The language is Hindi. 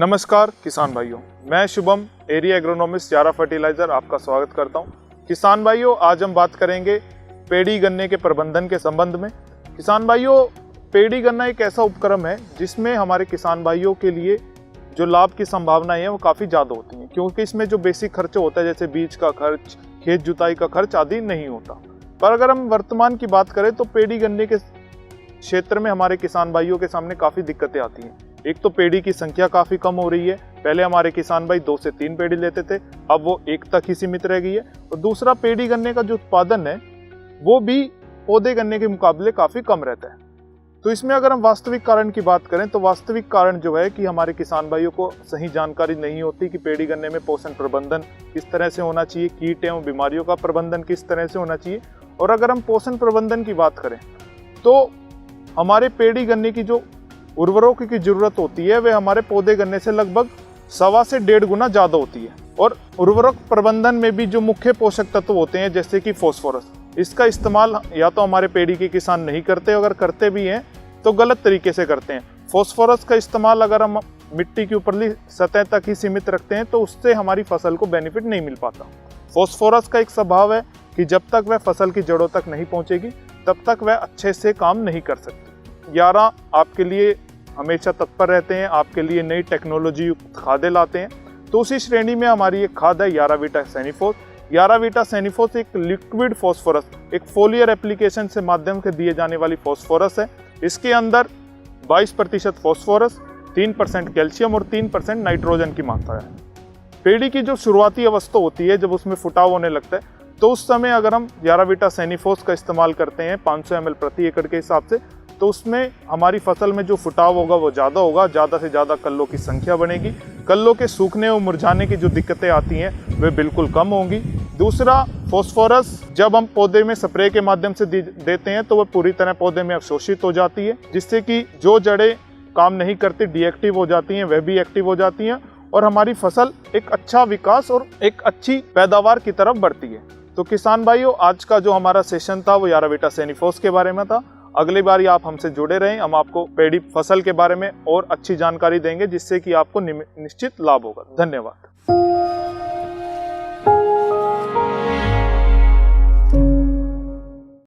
नमस्कार किसान भाइयों, मैं शुभम एरिया एग्रोनॉमिस्ट यारा फर्टिलाइजर आपका स्वागत करता हूं। किसान भाइयों, आज हम बात करेंगे पेड़ी गन्ने के प्रबंधन के संबंध में। किसान भाइयों, पेड़ी गन्ना एक ऐसा उपक्रम है जिसमें हमारे किसान भाइयों के लिए जो लाभ की संभावनाएं हैं वो काफ़ी ज़्यादा होती हैं, क्योंकि इसमें जो बेसिक खर्च होता है जैसे बीज का खर्च, खेत जुताई का खर्च आदि नहीं होता। पर अगर हम वर्तमान की बात करें तो पेड़ी गन्ने के क्षेत्र में हमारे किसान भाइयों के सामने काफ़ी दिक्कतें आती हैं। एक तो पेड़ी की संख्या काफ़ी कम हो रही है। पहले हमारे किसान भाई 2 से 3 पेड़ी लेते थे, अब वो 1 तक ही सीमित रह गई है। और दूसरा, पेड़ी गन्ने का जो उत्पादन है वो भी पौधे गन्ने के मुकाबले काफ़ी कम रहता है। तो इसमें अगर हम वास्तविक कारण की बात करें तो वास्तविक कारण जो है कि हमारे किसान भाइयों को सही जानकारी नहीं होती कि पेड़ी गन्ने में पोषण प्रबंधन किस तरह से होना चाहिए, कीट एवं बीमारियों का प्रबंधन किस तरह से होना चाहिए। और अगर हम पोषण प्रबंधन की बात करें तो हमारे पेड़ी गन्ने की जो उर्वरकों की जरूरत होती है वह हमारे पौधे गन्ने से लगभग 1.25 से 1.5 गुना ज़्यादा होती है। और उर्वरक प्रबंधन में भी जो मुख्य पोषक तत्व होते हैं जैसे कि फास्फोरस, इसका इस्तेमाल या तो हमारे पेड़ी के किसान नहीं करते, अगर करते भी हैं तो गलत तरीके से करते हैं। फास्फोरस का इस्तेमाल अगर हम मिट्टी की ऊपरली सतह तक ही सीमित रखते हैं तो उससे हमारी फसल को बेनिफिट नहीं मिल पाता। फास्फोरस का एक स्वभाव है कि जब तक वह फसल की जड़ों तक नहीं पहुंचेगी तब तक वह अच्छे से काम नहीं कर सकती। यारा आपके लिए हमेशा तत्पर रहते हैं, आपके लिए नई टेक्नोलॉजी युक्त खादें लाते हैं। तो उसी श्रेणी में हमारी एक खाद है यारावीटा सैनिफोस। यारावीटा सैनिफोस एक लिक्विड फास्फोरस, एक फोलियर एप्लीकेशन से माध्यम से दिए जाने वाली फास्फोरस है। इसके अंदर 22% फास्फोरस, 3% कैल्शियम और 3% नाइट्रोजन की मात्रा है। पेड़ी की जो शुरुआती अवस्था होती है, जब उसमें फुटाव होने लगता है, तो उस समय अगर हम यारावीटा सैनिफोस का इस्तेमाल करते हैं 500 ml प्रति एकड़ के हिसाब से, तो उसमें हमारी फसल में जो फुटाव होगा वो ज़्यादा होगा, ज़्यादा से ज़्यादा कल्लों की संख्या बढ़ेगी, कल्लों के सूखने और मुरझाने की जो दिक्कतें आती हैं वे बिल्कुल कम होंगी। दूसरा, फास्फोरस जब हम पौधे में स्प्रे के माध्यम से देते हैं तो वह पूरी तरह पौधे में अवशोषित हो जाती है, जिससे कि जो जड़ें काम नहीं करती, डीएक्टिव हो जाती हैं, वह भी एक्टिव हो जाती हैं और हमारी फसल एक अच्छा विकास और एक अच्छी पैदावार की तरफ बढ़ती है। तो किसान भाइयों, आज का जो हमारा सेशन था वो यारावीटा सैनिफोस के बारे में था। अगली बार आप हमसे जुड़े रहें, हम आपको पेड़ी फसल के बारे में और अच्छी जानकारी देंगे जिससे कि आपको निश्चित लाभ होगा। धन्यवाद।